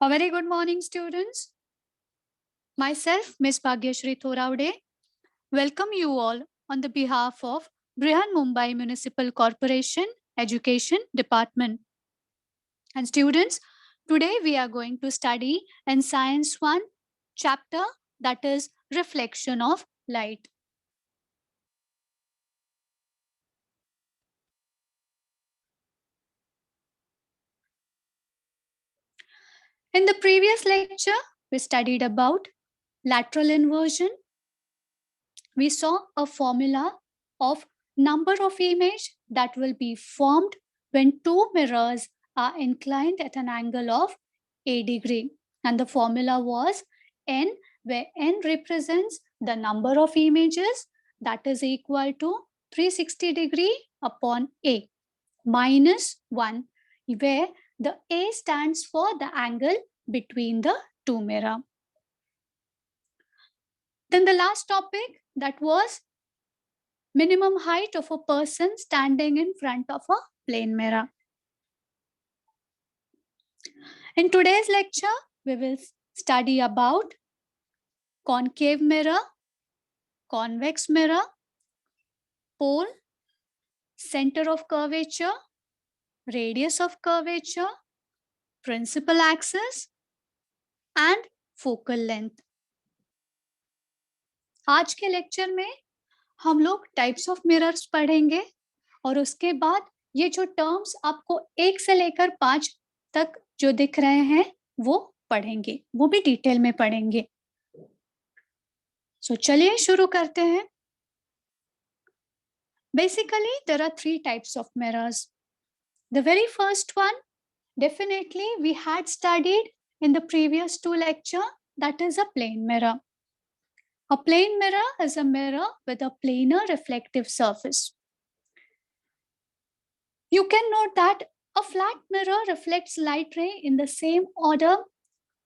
A very good morning, students. Myself, Miss Bhagyashree Thoraude, welcome you all on the behalf of Brihan Mumbai Municipal Corporation Education Department. And students, today we are going to study in Science 1 chapter, that is Reflection of Light. In the previous lecture, we studied about lateral inversion. We saw a formula of number of image that will be formed when two mirrors are inclined at an angle of a degree. And the formula was n, where n represents the number of images, that is equal to 360 degree upon a, minus 1, where the a stands for the angle between the two mirror. Then the last topic, that was minimum height of a person standing in front of a plane mirror. In today's lecture, we will study about concave mirror, convex mirror, pole, center of curvature, radius of curvature, principal axis and focal length. आज के lecture में हम लोग types of mirrors पढ़ेंगे और उसके बाद ये जो टर्म्स आपको 1 से लेकर 5 तक जो दिख रहे हैं वो पढ़ेंगे, वो भी डिटेल में पढ़ेंगे. सो चलिए शुरू करते हैं. Basically, there are 3 types of mirrors. The very first one, definitely we had studied in the previous 2 lecture, that is a plane mirror. A plane mirror is a mirror with a planar reflective surface. You can note that a flat mirror reflects light ray in the same order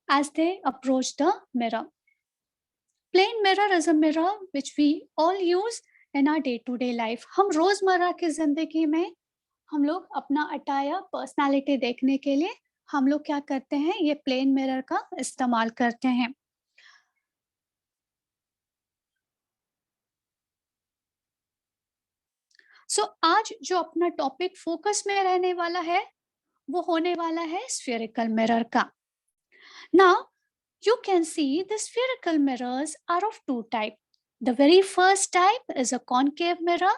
as they approach the mirror. Plane mirror is a mirror which we all use in our day-to-day life. हम रोजमर्रा की जिंदगी में हम लोग अपना attire, personality देखने के लिए हम लोग क्या करते हैं, ये प्लेन मिरर का इस्तेमाल करते हैं. सो आज जो अपना टॉपिक फोकस में रहने वाला है वो होने वाला है स्फेरिकल मिरर का. Now you can see the spherical mirrors are of 2 types. The very first type is a concave mirror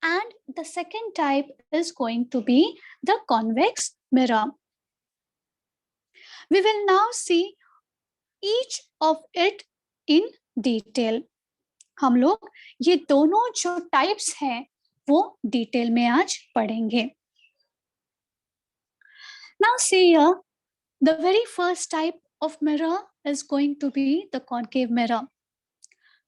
and the second type is going to be the convex mirror. We will now see each of it in detail. हम लोग ये दोनों जो types हैं वो detail में आज पढ़ेंगे. Now see here, the very first type of mirror is going to be the concave mirror.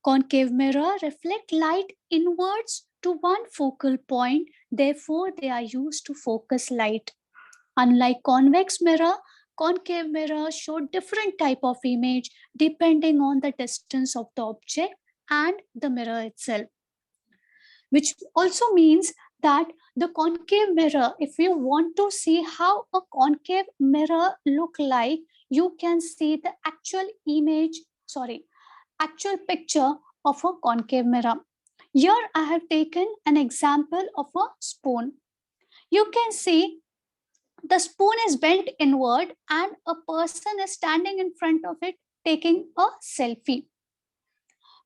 Concave mirror reflect light inwards to one focal point, therefore they are used to focus light. Unlike convex mirror, concave mirror show different type of image depending on the distance of the object and the mirror itself. Which also means that the concave mirror, if you want to see how a concave mirror look like, you can see the actual picture of a concave mirror. Here I have taken an example of a spoon. You can see the spoon is bent inward and a person is standing in front of it taking a selfie.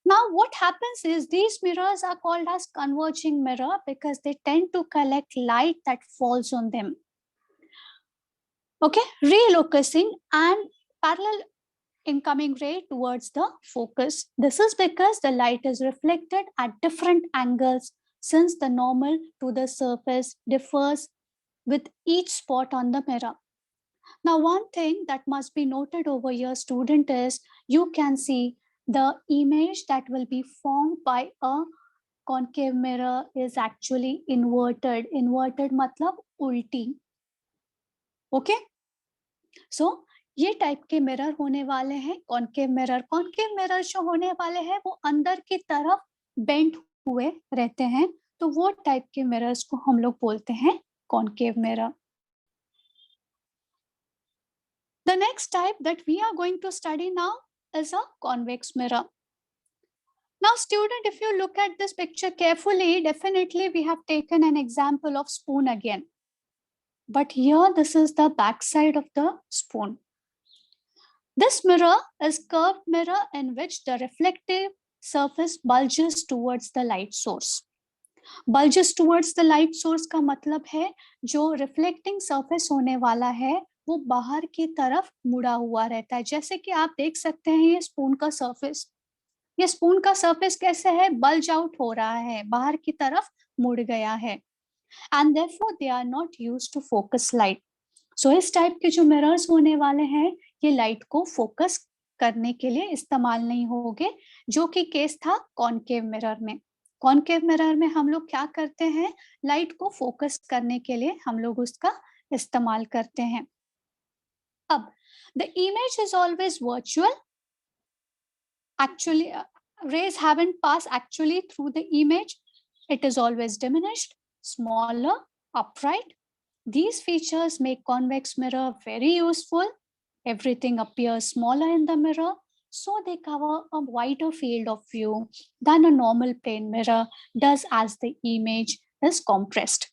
Now what happens is these mirrors are called as converging mirror because they tend to collect light that falls on them. Okay, relocusing and parallel incoming ray towards the focus. This is because the light is reflected at different angles since the normal to the surface differs with each spot on the mirror. Now one thing that must be noted over here, student, is you can see the image that will be formed by a concave mirror is actually inverted. Inverted मतलब उल्टी. Okay? So ये type के mirror होने वाले हैं concave mirror. Concave mirror जो होने वाले हैं वो अंदर की तरफ बेंड हुए रहते हैं, तो वो टाइप के मिरर्स को हम लोग बोलते हैं concave mirror. The next type that we are going to study now is a convex mirror. Now, student, if you look at this picture carefully, definitely we have taken an example of spoon again. But here, this is the back side of the spoon. This mirror is curved mirror in which the reflective surface bulges towards the light source. Bulges towards the light source का मतलब है जो reflecting surface होने वाला है वो बाहर की तरफ मुड़ा हुआ रहता है. जैसे कि आप देख सकते हैं ये स्पून का सरफेस. ये स्पून का सरफेस कैसे है? बल्ज आउट हो रहा है, बाहर की तरफ मुड़ गया है. And therefore they are not used to focus light. So इस टाइप के जो मिरर्स होने वाले हैं ये लाइट को फोकस करने के लिए इस्तेमाल नहीं होंगे, जो कि केस था कॉनकेव मिरर में. कॉनकेव मिरर में हम लोग क्या करते हैं? लाइट को फोकस करने के लिए हम लोग उसका इस्तेमाल करते हैं. अब the image is always virtual. Actually, rays haven't passed actually through the image. It is always diminished, smaller, upright. These features make convex mirror very useful. Everything appears smaller in the mirror, so they cover a wider field of view than a normal plane mirror does as the image is compressed.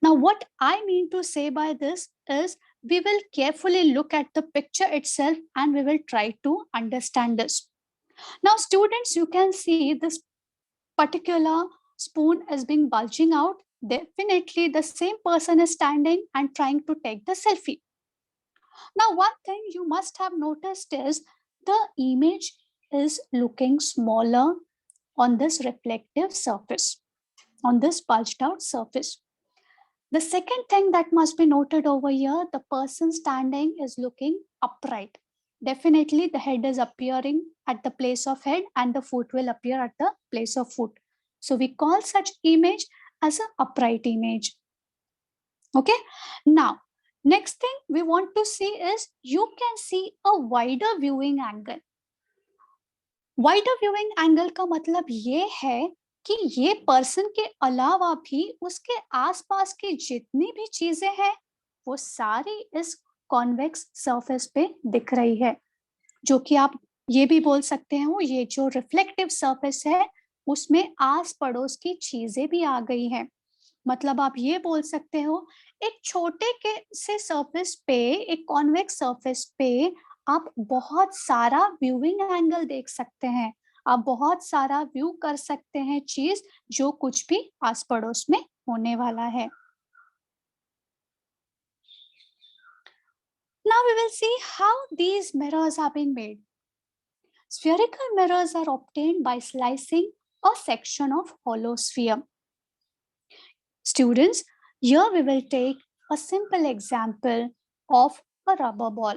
Now, what I mean to say by this is we will carefully look at the picture itself and we will try to understand this. Now, students, you can see this particular spoon is being bulging out. Definitely the same person is standing and trying to take the selfie. Now, one thing you must have noticed is the image is looking smaller on this reflective surface, on this bulged out surface. The second thing that must be noted over here, the person standing is looking upright. Definitely the head is appearing at the place of head and the foot will appear at the place of foot. So we call such image as an upright image. Okay. Now, next thing we want to see is you can see a wider viewing angle. Wider viewing angle का मतलब ये है कि ये person के अलावा भी उसके आसपास की जितनी भी चीजें हैं वो सारी इस कॉन्वेक्स सरफेस पे दिख रही है, जो कि आप ये भी बोल सकते हो ये जो रिफ्लेक्टिव सरफेस है उसमें आस पड़ोस की चीजें भी आ गई हैं. मतलब आप ये बोल सकते हो एक छोटे के से सरफेस पे, एक कॉन्वेक्स सरफेस पे आप बहुत सारा व्यूइंग एंगल देख सकते हैं, आप बहुत सारा व्यू कर सकते हैं चीज जो कुछ भी आस पड़ोस में होने वाला है. Now we will see how these mirrors are being made. Spherical mirrors are obtained by slicing a section of hollow sphere. Students, here we will take a simple example of a rubber ball.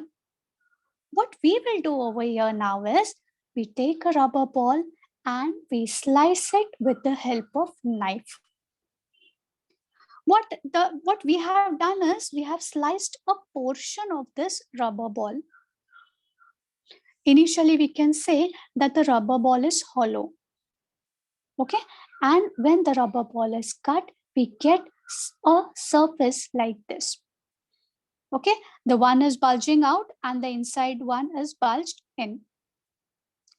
What we will do over here now is we take a rubber ball and we slice it with the help of knife. What we have done is we have sliced a portion of this rubber ball. Initially, we can say that the rubber ball is hollow. Okay, and when the rubber ball is cut, we get a surface like this. Okay, the one is bulging out and the inside one is bulged in.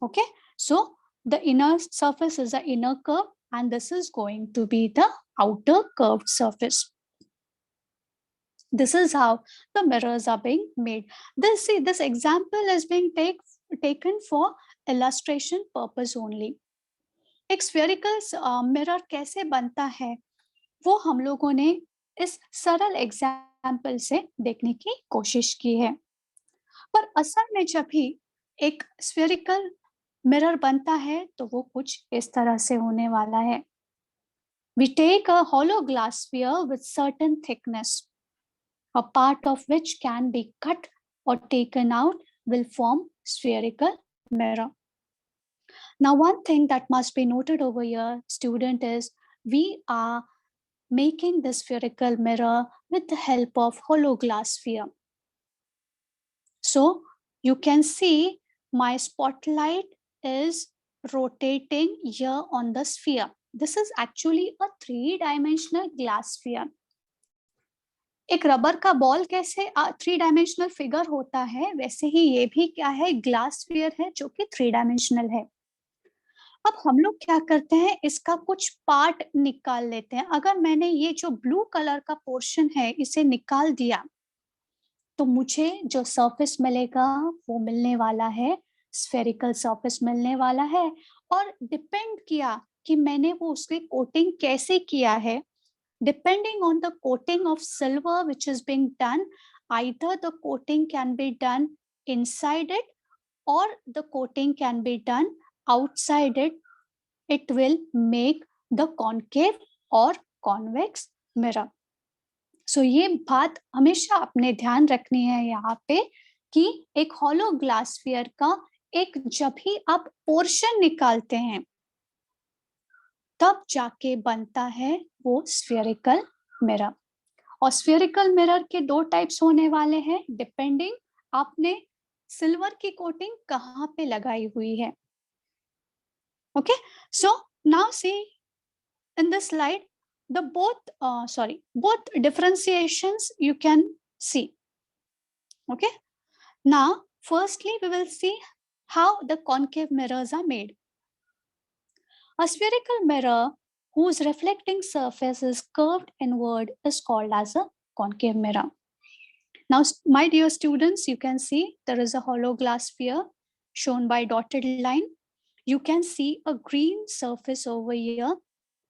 Okay, so the inner surface is the inner curve and this is going to be the outer curved surface. This is how the mirrors are being made. This example is being taken for illustration purpose only. एक spherical mirror कैसे बनता है वो हम लोगों ने इस सरल एग्जाम्पल से देखने की कोशिश की है, पर असल में जब भी एक spherical mirror बनता है तो वो कुछ इस तरह से होने वाला है. We take a hollow glass sphere with certain thickness. A part of which can be cut or taken out will form spherical mirror. Now, one thing that must be noted over here, student, is we are making the spherical mirror with the help of hollow glass sphere. So you can see my spotlight is rotating here on the sphere. This is actually a three-dimensional glass sphere. एक rubber का ball कैसे 3 dimensional figure होता है, वैसे ही ये भी क्या है, ग्लास स्फीयर है जो कि 3 डायमेंशनल है। अब हम लोग क्या करते हैं, इसका कुछ पार्ट निकाल लेते हैं। अगर मैंने ये जो ब्लू कलर का पोर्शन है इसे निकाल दिया तो मुझे जो सरफेस मिलेगा वो मिलने वाला है स्फेरिकल सरफेस मिलने वाला है। और डिपेंड किया कि मैंने वो उसकी कोटिंग कैसे किया है, depending on the coating of silver which is being done, either the coating can be done inside it or the coating can be done outside it. It will make the concave or convex mirror. So ये बात हमेशा अपने ध्यान रखनी है यहाँ पे कि एक हॉलो ग्लास स्फीयर का एक जब ही आप पोर्शन निकालते हैं तब जाके बनता है वो स्फेरिकल मिरर। और स्फेरिकल मिरर के 2 टाइप्स होने वाले हैं, डिपेंडिंग आपने सिल्वर की कोटिंग कहाँ पे लगाई हुई है। Okay, so now see in this slide the both differentiations you can see. Okay, now firstly we will see how the concave mirrors are made. A spherical mirror whose reflecting surface is curved inward is called as a concave mirror. Now, my dear students, you can see there is a hollow glass sphere shown by dotted line. You can see a green surface over here.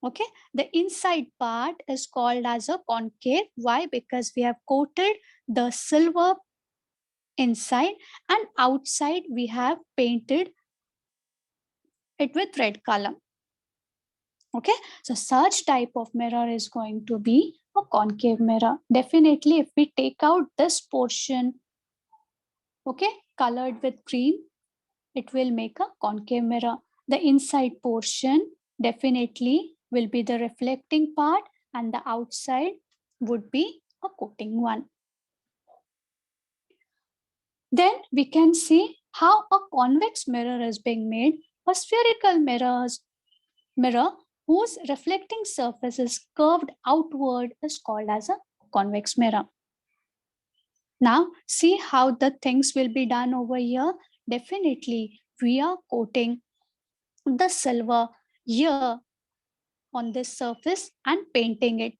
Okay, the inside part is called as a concave. Why? Because we have coated the silver inside and outside we have painted it with red color. Okay, so such type of mirror is going to be a concave mirror. Definitely, if we take out this portion, okay, colored with green, it will make a concave mirror. The inside portion definitely will be the reflecting part and the outside would be a coating one. Then we can see how a convex mirror is being made. A spherical mirror whose reflecting surface is curved outward is called as a convex mirror. Now, see how the things will be done over here. Definitely, we are coating the silver here on this surface and painting it.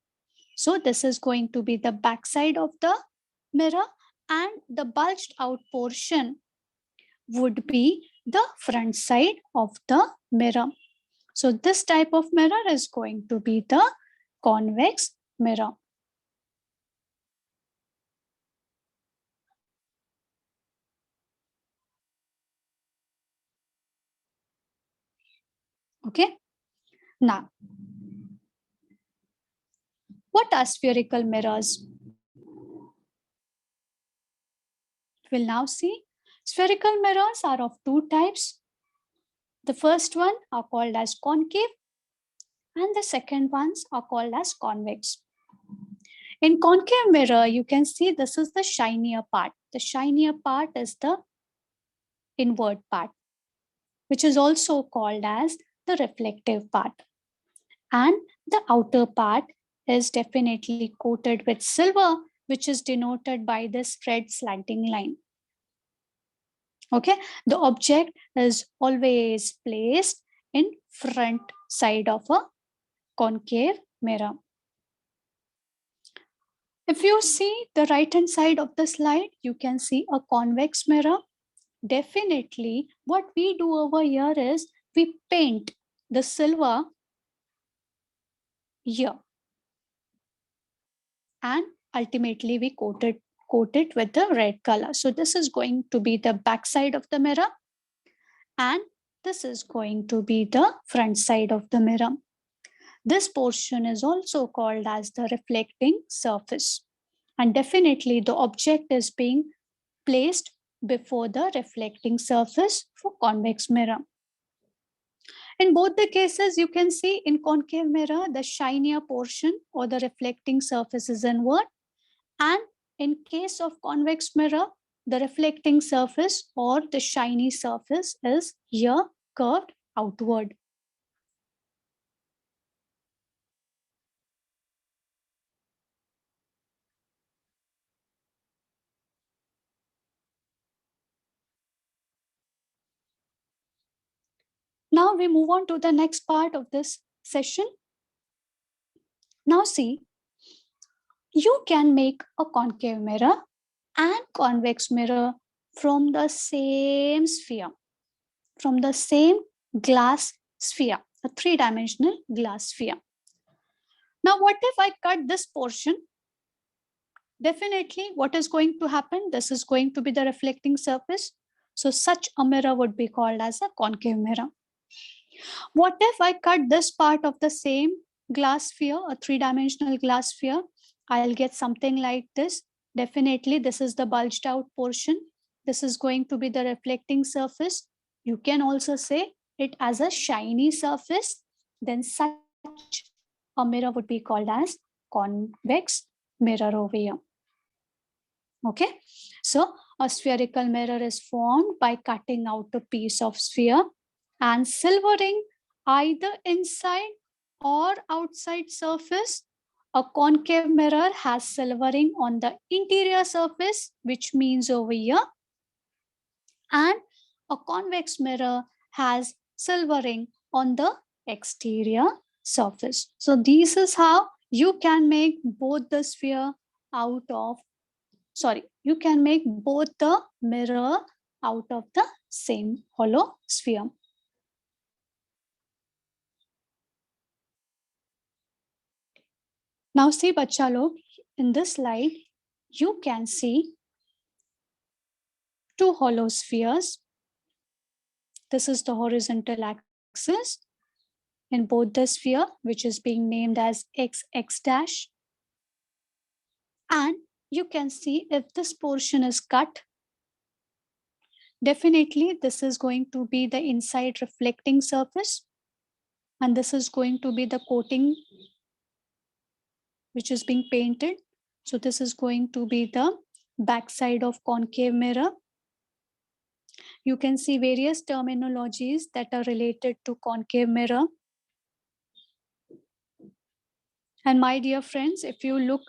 So this is going to be the back side of the mirror and the bulged out portion would be the front side of the mirror. So this type of mirror is going to be the convex mirror. Okay, now what are spherical mirrors? We'll now see. Spherical mirrors are of 2 types. The first one are called as concave and the second ones are called as convex. In concave mirror, you can see this is the shinier part. The shinier part is the inward part, which is also called as the reflective part. And the outer part is definitely coated with silver, which is denoted by this red slanting line. Okay, the object is always placed in front side of a concave mirror. If you see the right hand side of the slide, you can see a convex mirror. Definitely what we do over here is we paint the silver here and ultimately we coat it with the red color. So this is going to be the back side of the mirror and this is going to be the front side of the mirror. This portion is also called as the reflecting surface. And definitely the object is being placed before the reflecting surface for convex mirror. In both the cases, you can see in concave mirror, the shinier portion or the reflecting surface is inward. And in case of convex mirror, the reflecting surface or the shiny surface is here curved outward. Now we move on to the next part of this session. Now see, you can make a concave mirror and convex mirror from the same sphere, from the same glass sphere, a three-dimensional glass sphere. Now, what if I cut this portion? Definitely, what is going to happen? This is going to be the reflecting surface. So such a mirror would be called as a concave mirror. What if I cut this part of the same glass sphere, a three-dimensional glass sphere? I'll get something like this. Definitely, this is the bulged out portion. This is going to be the reflecting surface. You can also say it as a shiny surface. Then such a mirror would be called as convex mirror over here. Okay, so a spherical mirror is formed by cutting out a piece of sphere and silvering either inside or outside surface. A concave mirror has silvering on the interior surface, which means over here, and a convex mirror has silvering on the exterior surface. So this is how you can make both the sphere out of, you can make both the mirror out of the same hollow sphere. Now see bachcha log, in this slide, you can see two hollow spheres. This is the horizontal axis in both the sphere, which is being named as x dash. And you can see if this portion is cut, definitely this is going to be the inside reflecting surface. And this is going to be the coating which is being painted. So this is going to be the backside of concave mirror. You can see various terminologies that are related to concave mirror. And my dear friends, if you look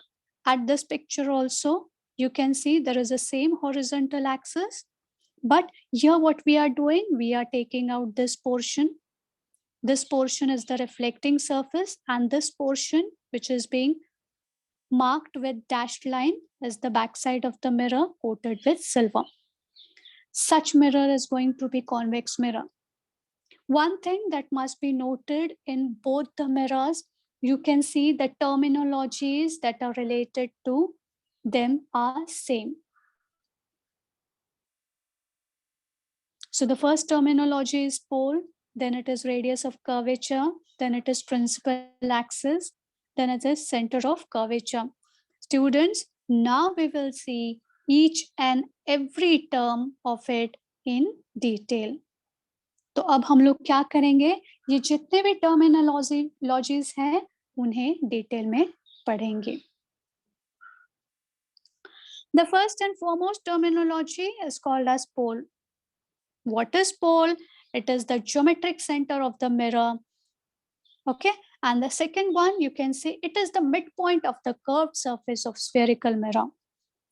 at this picture also, you can see there is the same horizontal axis. But here what we are doing, we are taking out this portion. This portion is the reflecting surface, and this portion, which is being marked with dashed line, is the backside of the mirror coated with silver. Such mirror is going to be convex mirror. One thing that must be noted in both the mirrors, you can see the terminologies that are related to them are same. So the first terminology is pole, then it is radius of curvature, then it is principal axis, then it is center of curvature. Students, now we will see each and every term of it in detail. तो अब हम लोग क्या करेंगे, ये जितने भी terminologies हैं उन्हें डिटेल में पढ़ेंगे. The first and foremost terminology is called as pole. What is pole? It is the geometric center of the mirror. Okay, and the second one, you can say it is the midpoint of the curved surface of spherical mirror.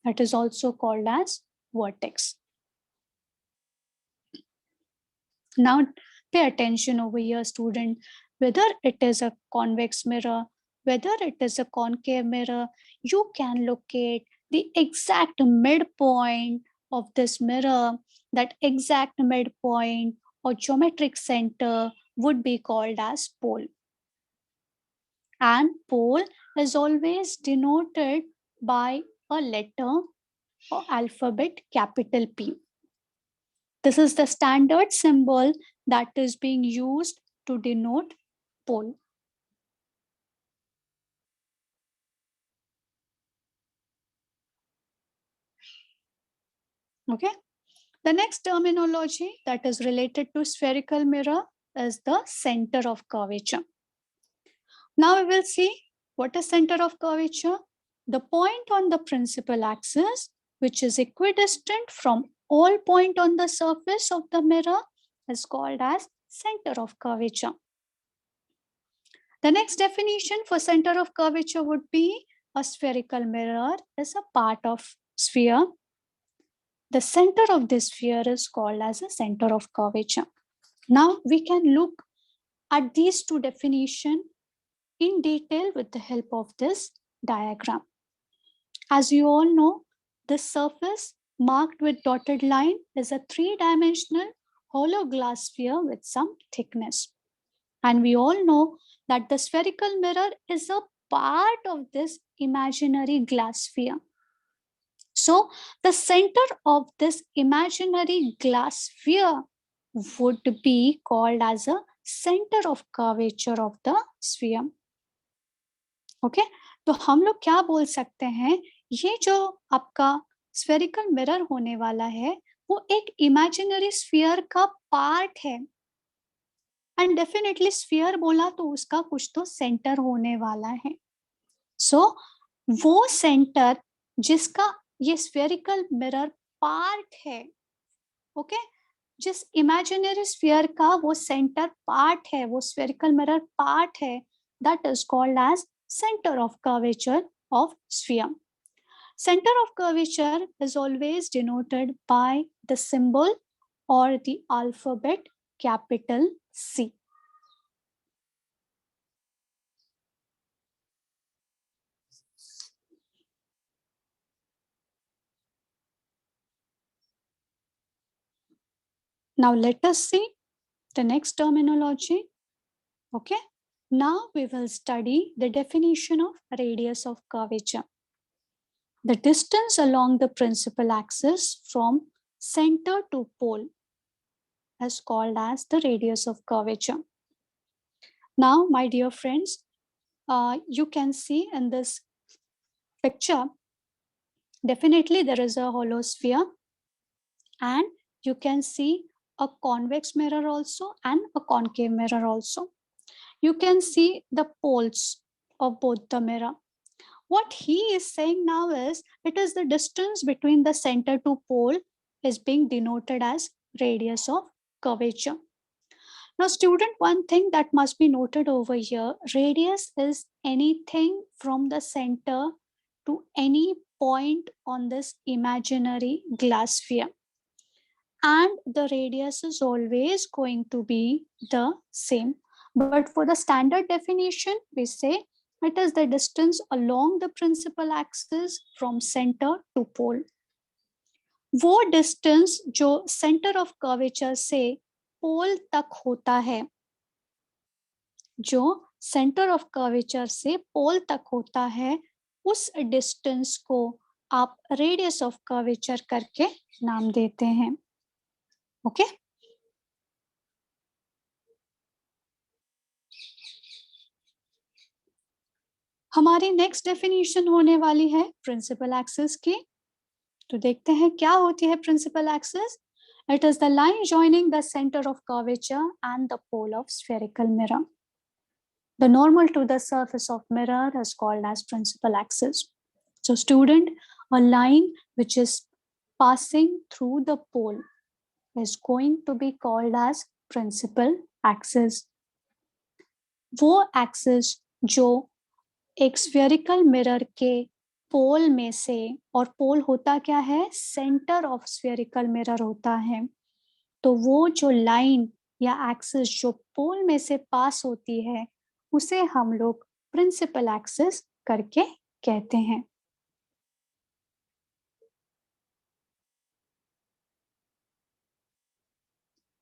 That is also called as vertex. Now pay attention over here, student. Whether it is a convex mirror, whether it is a concave mirror, you can locate the exact midpoint of this mirror. That exact midpoint or geometric center would be called as pole. And pole is always denoted by a letter or alphabet capital P. This is the standard symbol that is being used to denote pole. Okay. The next terminology that is related to spherical mirror is the center of curvature. Now we will see what is center of curvature. The point on the principal axis, which is equidistant from all point on the surface of the mirror, is called as center of curvature. The next definition for center of curvature would be a spherical mirror is a part of sphere. The center of this sphere is called as a center of curvature. Now we can look at these two definitions in detail with the help of this diagram. As you all know, the surface marked with dotted line is a three-dimensional hollow glass sphere with some thickness. And we all know that the spherical mirror is a part of this imaginary glass sphere. So the center of this imaginary glass sphere would be called as a center of curvature of the sphere. Okay तो हम लोग क्या बोल सकते हैं, ये जो आपका स्फेरिकल मिरर होने वाला है वो एक इमेजिनरी स्फीयर का पार्ट है. एंड डेफिनेटली स्फीयर बोला तो उसका कुछ तो सेंटर होने वाला है. सो वो सेंटर जिसका ये स्फेरिकल मिरर पार्ट है, ओके जिस इमेजिनरी स्फीयर का वो सेंटर पार्ट है, वो स्फेरिकल मिरर पार्ट है, that is called as center of curvature of sphere. Center of curvature is always denoted by the symbol or the alphabet capital C. Now let us see the next terminology. Okay. Now we will study the definition of radius of curvature. The distance along the principal axis from center to pole is called as the radius of curvature. Now, my dear friends, you can see in this picture, definitely there is a hollow sphere, and you can see a convex mirror also and a concave mirror also. You can see the poles of both the mirror. What he is saying now is it is the distance between the center to pole is being denoted as radius of curvature. Now, student, one thing that must be noted over here, radius is anything from the center to any point on this imaginary glass sphere. And the radius is always going to be the same. But for the standard definition, we say it is the distance along the principal axis from center to pole. वो distance जो center of curvature से pole तक होता है, जो center of curvature से pole तक होता है, उस distance को आप radius of curvature करके नाम देते हैं. ओके हमारी नेक्स्ट डेफिनेशन होने वाली है प्रिंसिपल एक्सिस की. तो देखते हैं क्या होती है principal axis. It is the line joining the centre of curvature and the pole of spherical mirror. The normal to the surface of mirror is called as principal axis. So student, a line which is passing through the pole is going to be called as principal axis. वो axis जो एक spherical mirror के पोल में से, और पोल होता क्या है, सेंटर ऑफ स्फेरिकल मिरर होता है, तो वो जो लाइन या एक्सिस जो पोल में से पास होती है उसे हम लोग प्रिंसिपल एक्सिस करके कहते हैं.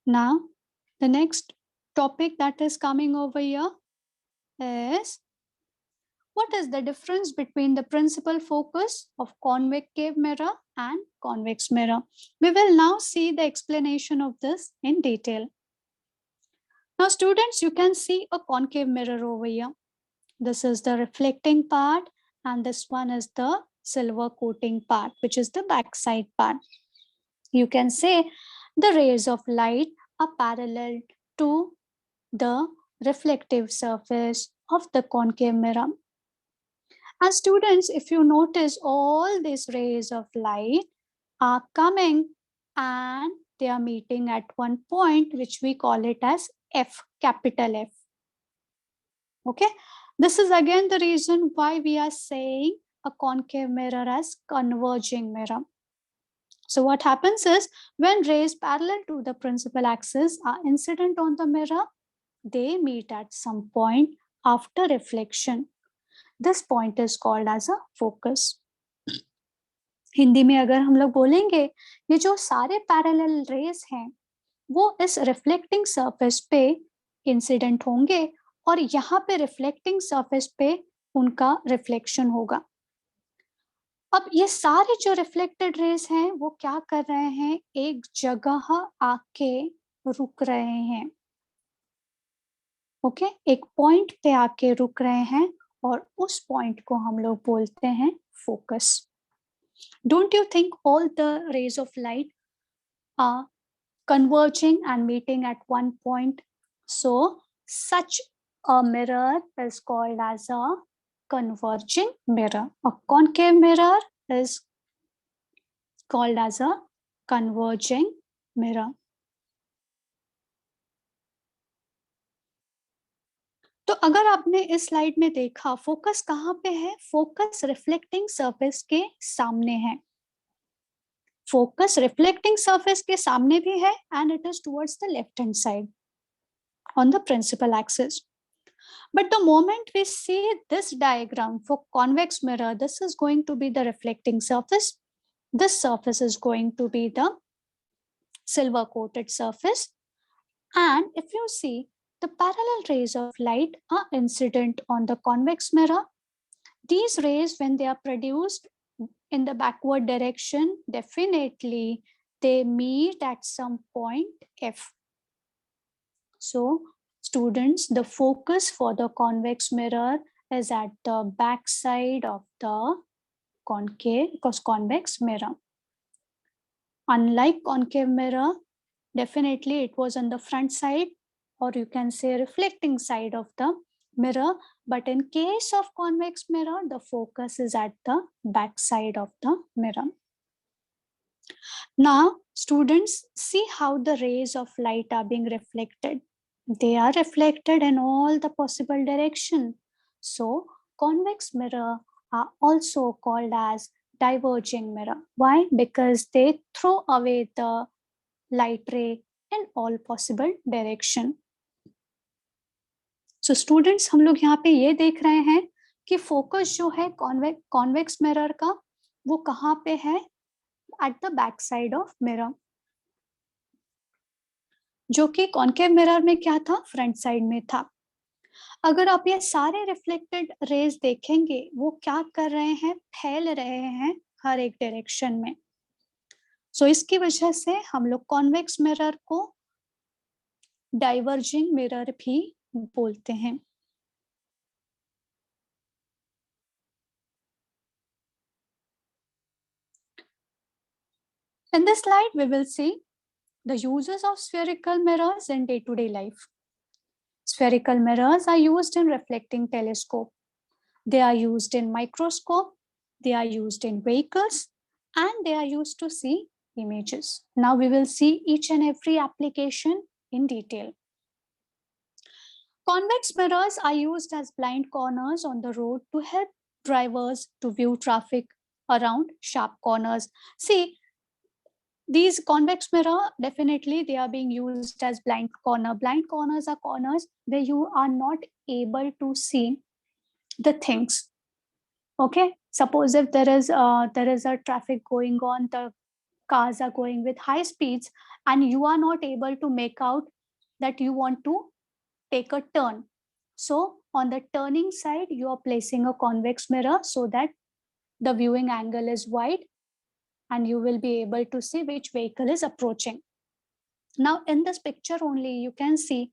Now the next topic that is coming over here is what is the difference between the principal focus of concave mirror and convex mirror. We will now see the explanation of this in detail. Now students, you can see a concave mirror over here. This is the reflecting part and this one is the silver coating part, which is the backside part. You can say the rays of light are parallel to the reflective surface of the concave mirror. And students, if you notice, all these rays of light are coming and they are meeting at one point, which we call it as F, capital F. Okay, this is again the reason why we are saying a concave mirror as converging mirror. So what happens is, when rays parallel to the principal axis are incident on the mirror, they meet at some point after reflection. This point is called as a focus. Hindi में अगर हम लोग बोलेंगे, ये जो सारे parallel raise हैं वो इस रिफ्लेक्टिंग सरफेस पे इंसिडेंट होंगे और यहाँ पे रिफ्लेक्टिंग सरफेस पे उनका रिफ्लेक्शन होगा. अब ये सारे जो रिफ्लेक्टेड रेज हैं वो क्या कर रहे हैं, एक जगह आके रुक रहे हैं. ओके, एक पॉइंट पे आके रुक रहे हैं और उस पॉइंट को हम लोग बोलते हैं focus. Don't you think all the rays of light are converging and meeting at one point? So such a mirror is called as a converging mirror. A concave mirror is called as a converging mirror. तो अगर आपने इस slide में देखा, focus कहाँ पे है? Focus reflecting surface के सामने है. फोकस रिफ्लेक्टिंग सरफेस के सामने भी है and it is towards the left hand side on the principal axis. But the moment we see this diagram for convex mirror, this is going to be the reflecting surface. This surface is going to be the silver coated surface. And if you see, the parallel rays of light are incident on the convex mirror. These rays, when they are produced in the backward direction, definitely they meet at some point F. So students, the focus for the convex mirror is at the back side of the convex mirror. Unlike concave mirror, definitely it was on the front side, or you can say reflecting side of the mirror. But in case of convex mirror, the focus is at the back side of the mirror. Now, students, see how the rays of light are being reflected. They are reflected in all the possible direction. So convex mirror are also called as diverging mirror. Why? Because they throw away the light ray in all possible direction. So students, हम लोग यहाँ पे ये देख रहे हैं कि focus जो है कॉन्वेक्स मिरर का वो कहाँ पे है? At the back side of mirror, जो कि कॉन्केव मिरर में क्या था? फ्रंट साइड में था. अगर आप ये सारे रिफ्लेक्टेड रेज देखेंगे, वो क्या कर रहे हैं? फैल रहे हैं हर एक डायरेक्शन में. सो इसकी वजह से हम लोग कॉन्वेक्स मिरर को डाइवर्जिंग मिरर भी बोलते हैं. In this slide, we will see the uses of spherical mirrors in day-to-day life. Spherical mirrors are used in reflecting telescope. They are used in microscope. They are used in vehicles, and they are used to see images. Now we will see each and every application in detail. Convex mirrors are used as blind corners on the road to help drivers to view traffic around sharp corners. See, these convex mirror, definitely they are being used as blind corner. Blind corners are corners where you are not able to see the things. Okay, suppose if there is a traffic going on, the cars are going with high speeds, and you are not able to make out that you want to take a turn. So on the turning side, you are placing a convex mirror so that the viewing angle is wide and you will be able to see which vehicle is approaching. Now in this picture only, you can see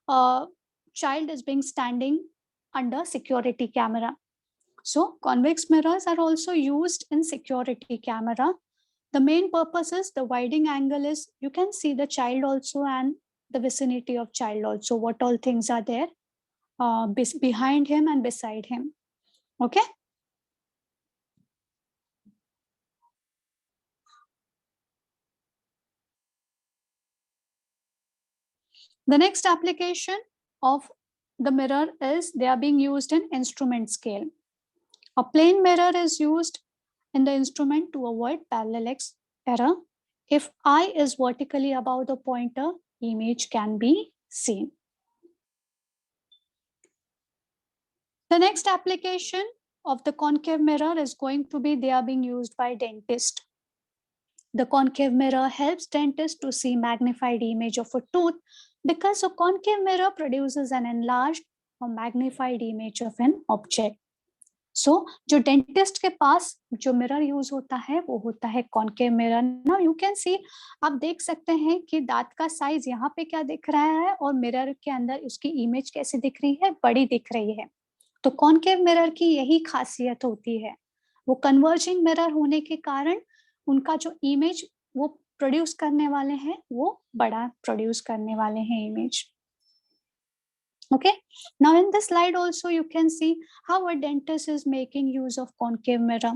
a child is being standing under security camera. So convex mirrors are also used in security camera. The main purpose is the widening angle is you can see the child also and the vicinity of child also, what all things are there behind him and beside him. Okay. The next application of the mirror is they are being used in instrument scale. A plane mirror is used in the instrument to avoid parallax error. If eye is vertically above the pointer, image can be seen. The next application of the concave mirror is going to be, they are being used by dentists. The concave mirror helps dentists to see magnified image of a tooth because a concave mirror produces an enlarged or magnified image of an object. So जो dentist के पास जो mirror use होता है वो होता है concave mirror. Now you can सी, आप देख सकते हैं कि दांत का साइज यहाँ पे क्या दिख रहा है और मिरर के अंदर उसकी इमेज कैसे दिख रही है, बड़ी दिख रही है. तो कॉन्केव मिरर की यही खासियत होती है, वो कन्वर्जिंग मिरर होने के कारण उनका जो इमेज वो प्रोड्यूस करने वाले हैं वो बड़ा प्रोड्यूस करने वाले हैं image. Okay, now in this slide also you can see how a dentist is making use of concave mirror.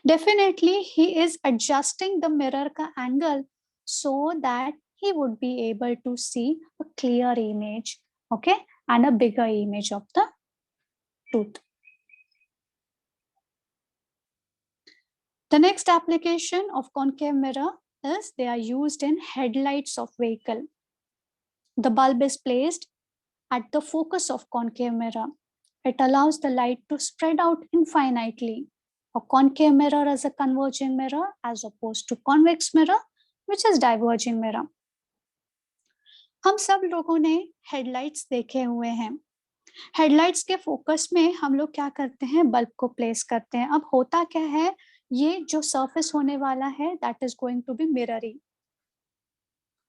Definitely he is adjusting the mirror ka angle so that he would be able to see a clear image, okay, and a bigger image of the tooth. The next application of concave mirror is they are used in headlights of vehicle. The bulb is placed at the focus of concave mirror. It allows the light to spread out infinitely. A concave mirror is a converging mirror as opposed to convex mirror, which is diverging mirror. हम सब लोगों ने headlights देखे हुए हैं. Headlights के focus में हम लोग क्या करते हैं, बल्ब को प्लेस करते हैं. अब होता क्या है, ये जो सरफेस होने वाला है that is going to be mirrory,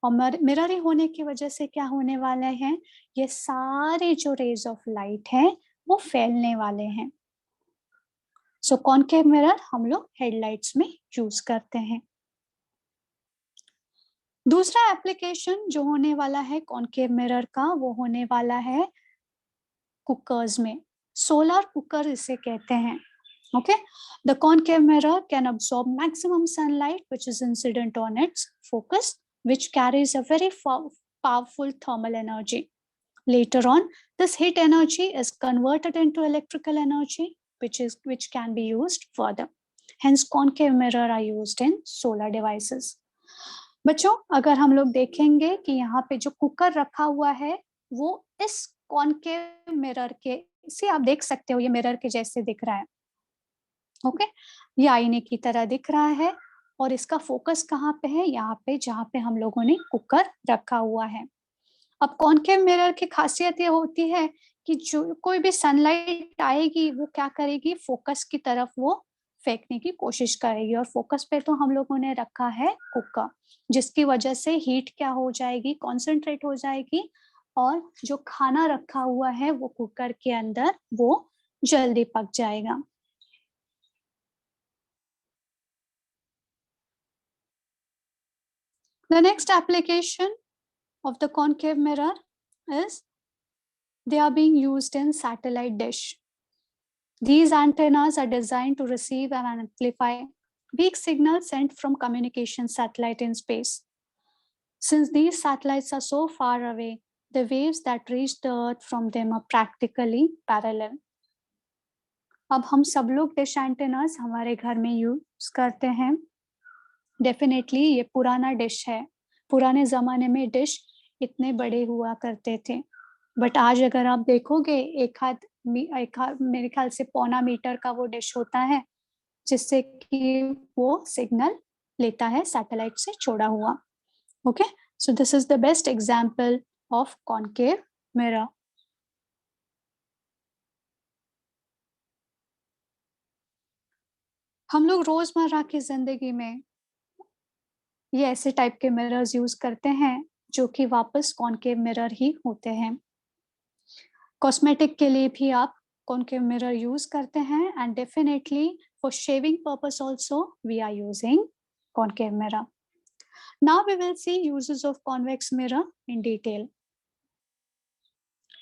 और मिररी होने की वजह से क्या होने वाला है, ये सारे जो रेज ऑफ लाइट है वो फैलने वाले हैं. सो कॉन्केव मिरर हम लोग हेडलाइट्स में यूज करते हैं. दूसरा एप्लीकेशन जो होने वाला है कॉन्केव मिरर का वो होने वाला है कुकर्स में. सोलर कुकर इसे कहते हैं. Okay, the concave mirror can absorb maximum sunlight which is incident on it's focus, which carries a very powerful thermal energy. Later on, this heat energy is converted into electrical energy, which can be used further. Hence, concave mirror are used in solar devices. बच्चों, अगर हम लोग देखेंगे कि यहाँ पे जो cooker रखा हुआ है वो इस कॉन्केव मिरर के, इसे आप देख सकते हो, ये मिरर के जैसे दिख रहा है. ओके, ये आईने की तरह दिख रहा है और इसका फोकस कहाँ पे है, यहाँ पे जहाँ पे हम लोगों ने कुकर रखा हुआ है. अब कॉन्केव मिरर की खासियत ये होती है कि जो कोई भी सनलाइट आएगी वो क्या करेगी, फोकस की तरफ वो फेंकने की कोशिश करेगी, और फोकस पे तो हम लोगों ने रखा है कुकर, जिसकी वजह से हीट क्या हो जाएगी, कॉन्सेंट्रेट हो जाएगी, और जो खाना रखा हुआ है वो कुकर के अंदर वो जल्दी पक जाएगा. The next application of the concave mirror is they are being used in satellite dish. These antennas are designed to receive and amplify weak signals sent from communication satellite in space. Since these satellites are so far away, the waves that reach the earth from them are practically parallel. अब हम सब लोग dish antennas हमारे घर में use करते हैं. Definitely ये पुराना डिश है. पुराने जमाने में डिश इतने बड़े हुआ करते थे, बट आज अगर आप देखोगे एक हाथ मेरे ख्याल से 0.25 मीटर का वो डिश होता है, जिससे कि वो सिग्नल लेता है सैटेलाइट से छोड़ा हुआ. Okay, so this is the best example of concave mirror. हम लोग रोजमर्रा की जिंदगी में ये ऐसे टाइप के मिरर्स यूज करते हैं जो कि वापस कॉन्केव मिरर ही होते हैं. कॉस्मेटिक के लिए भी आप कॉन्केव मिरर यूज करते हैं, and definitely for shaving purpose also we are using concave mirror. Now we will see uses of convex mirror in detail.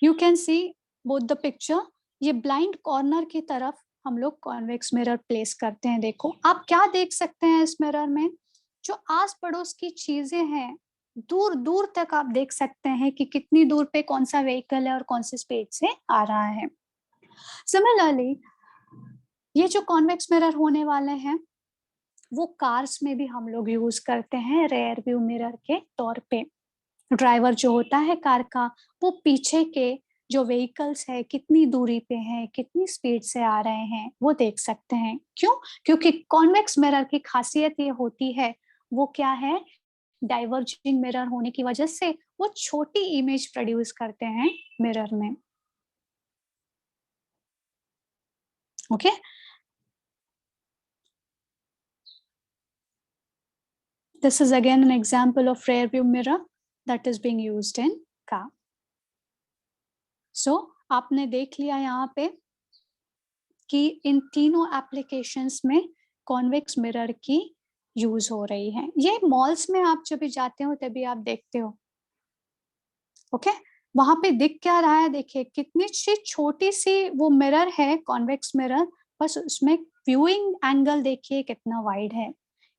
You can see both the picture. ये blind corner की तरफ हम लोग convex mirror place करते हैं. देखो आप क्या देख सकते हैं इस मिरर में, जो आस पड़ोस की चीजें हैं दूर दूर तक आप देख सकते हैं कि कितनी दूर पे कौन सा व्हीकल है और कौन से स्पीड से आ रहा है. सिमिलरली ये जो कॉन्वेक्स मिरर होने वाले हैं वो कार्स में भी हम लोग यूज करते हैं रेयर व्यू मिरर के तौर पे। ड्राइवर जो होता है कार का, वो पीछे के जो व्हीकल्स है कितनी दूरी पे हैं, कितनी स्पीड से आ रहे हैं, वो देख सकते हैं। क्यों? क्योंकि कॉन्वेक्स मिरर की खासियत ये होती है, वो क्या है, डाइवर्जिंग मिरर होने की वजह से वो छोटी इमेज प्रोड्यूस करते हैं मिरर में। Okay This is again an example of rear view mirror that is being used in car. So आपने देख लिया यहाँ पे कि इन तीनों एप्लीकेशंस में कॉन्वेक्स मिरर की यूज हो रही है। ये मॉल्स में आप जब भी जाते हो तभी आप देखते हो। ओके वहां पे दिख क्या रहा है, देखिए कितनी छोटी सी वो मिरर है कॉन्वेक्स मिरर, बस उसमें व्यूइंग एंगल देखिए कितना वाइड है,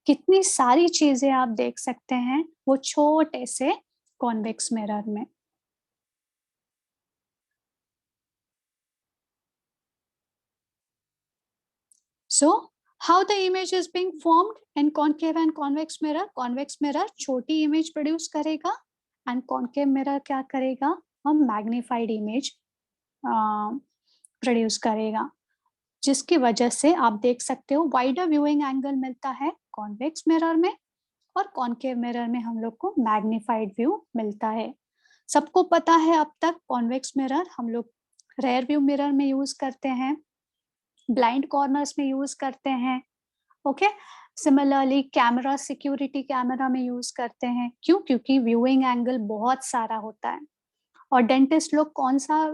कितनी सारी चीजें आप देख सकते हैं वो छोटे से कॉन्वेक्स मिरर में। So how the image is being formed in concave and convex mirror? Convex mirror छोटी image produce करेगा and concave mirror क्या करेगा, हम magnified image produce करेगा, जिसकी वजह से आप देख सकते हो वाइडर व्यूइंग एंगल मिलता है कॉन्वेक्स मिरर में, और कॉन्केव मिरर में हम लोग को मैग्निफाइड व्यू मिलता है। सबको पता है अब तक कॉन्वेक्स मिरर हम लोग रेयर व्यू मिरर में यूज करते हैं, ब्लाइंड कॉर्नर्स में यूज करते हैं। Okay similarly camera, security camera में यूज करते हैं। क्यों? क्योंकि व्यूइंग एंगल बहुत सारा होता है। और डेंटिस्ट लोग कौन सा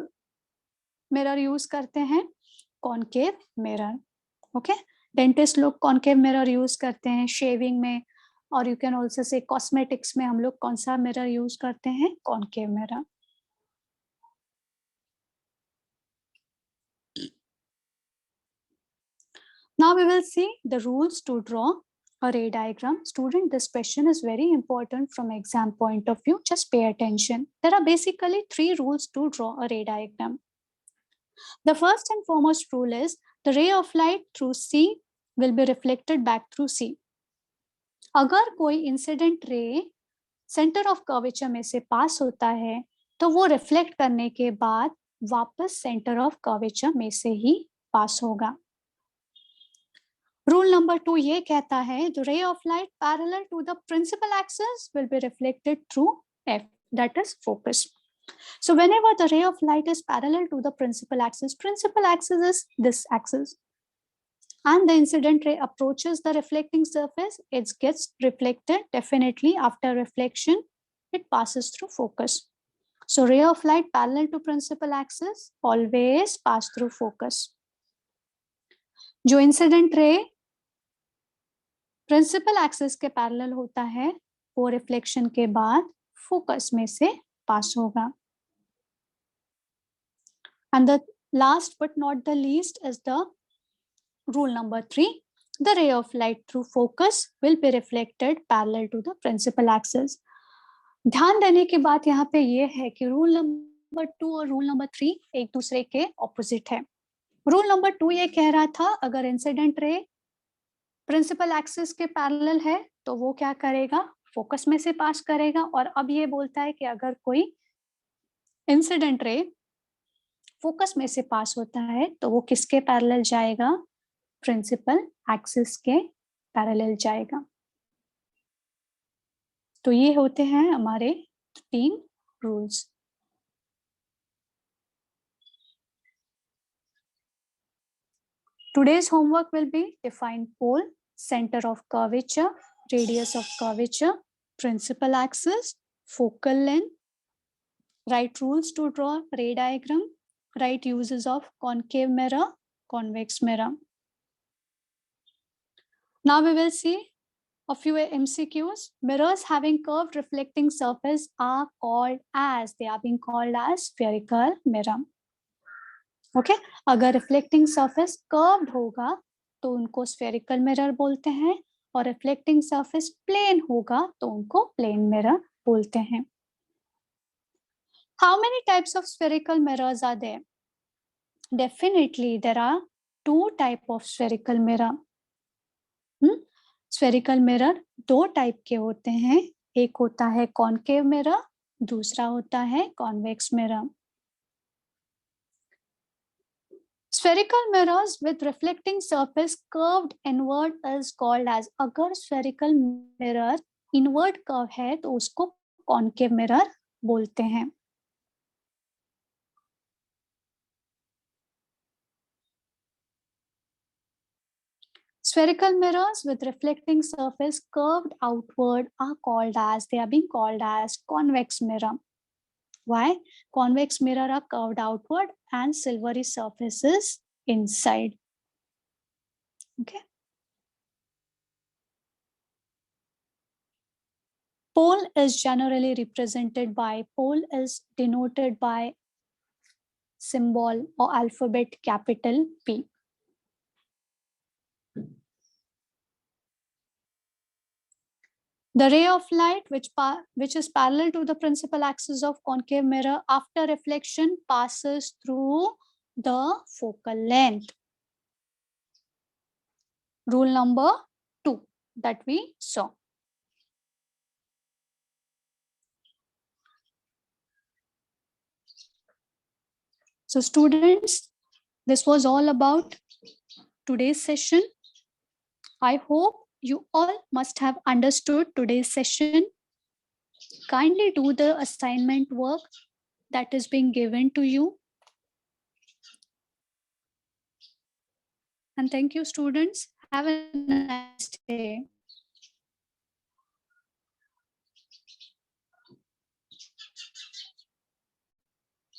मिरर यूज करते हैं? Concave mirror. ओके डेंटिस्ट लोग कॉन्केव मिरर यूज करते हैं शेविंग में, और you can also say cosmetics में हम लोग कौन सा मिरर यूज करते हैं? Concave mirror. Now we will see the rules to draw a ray diagram. Student, this question is very important from exam point of view. Just pay attention. There are basically 3 rules to draw a ray diagram. The first and foremost rule is the ray of light through C will be reflected back through C. अगर कोई incident ray centre of curvature में से पास होता है तो वो reflect करने के बाद वापस सेंटर ऑफ कर्वेचर में से ही पास होगा। रूल नंबर 2 ये कहता है the ray of light parallel to the principal axis will be reflected through F, that is focus. So whenever the ray of light is parallel to the principal axis is this axis, and the incident ray approaches the reflecting surface, it gets reflected. Definitely after reflection it passes through focus. So ray of light parallel to principal axis always pass through focus. जो incident ray principal axis के parallel होता है वो reflection के बाद focus में से पास होगा। And the last but not the least is the rule number 3. The ray of light through focus will be reflected parallel to the principal axis. ध्यान देने की बात यहाँ पे ये है कि रूल नंबर 2 और रूल नंबर 3 एक दूसरे के ऑपोजिट है। रूल नंबर 2 ये कह रहा था अगर इंसिडेंट रे प्रिंसिपल एक्सिस के पैरेलल है तो वो क्या करेगा? फोकस में से पास करेगा। और अब ये बोलता है कि अगर कोई इंसिडेंट रे फोकस में से पास होता है तो वो किसके पैरेलल जाएगा? प्रिंसिपल एक्सिस के पैरेलल जाएगा। तो ये होते हैं हमारे 3 rules. Today's homework will be define pole, center of curvature, radius of curvature, principal axis, focal length, write rules to draw ray diagram, write uses of concave mirror, convex mirror. Now we will see a few MCQs. Mirrors having curved reflecting surface are called as, they are being called as spherical mirror. Okay अगर reflecting surface curved होगा तो उनको spherical mirror बोलते हैं, और reflecting surface plane होगा तो उनको प्लेन मिरर बोलते हैं। How many types of spherical mirrors are there? Definitely there are 2 type of spherical mirror. Spherical mirror दो टाइप के होते हैं, एक होता है कॉनकेव मिरर, दूसरा होता है convex mirror. Spherical mirrors with reflecting surface curved inward is called as, अगर spherical mirror inward curve है तो उसको concave mirror बोलते हैं। Spherical mirrors with reflecting surface curved outward are called as, they are being called as convex mirror. Why? Convex mirror are curved outward and silvery surfaces inside. Okay. Pole is generally represented by, pole is denoted by symbol or alphabet capital P. The ray of light which is parallel to the principal axis of concave mirror after reflection passes through the focal length. Rule number 2 that we saw. So students, this was all about today's session. I hope you all must have understood today's session. Kindly do the assignment work that is being given to you. And thank you, students. Have a nice day.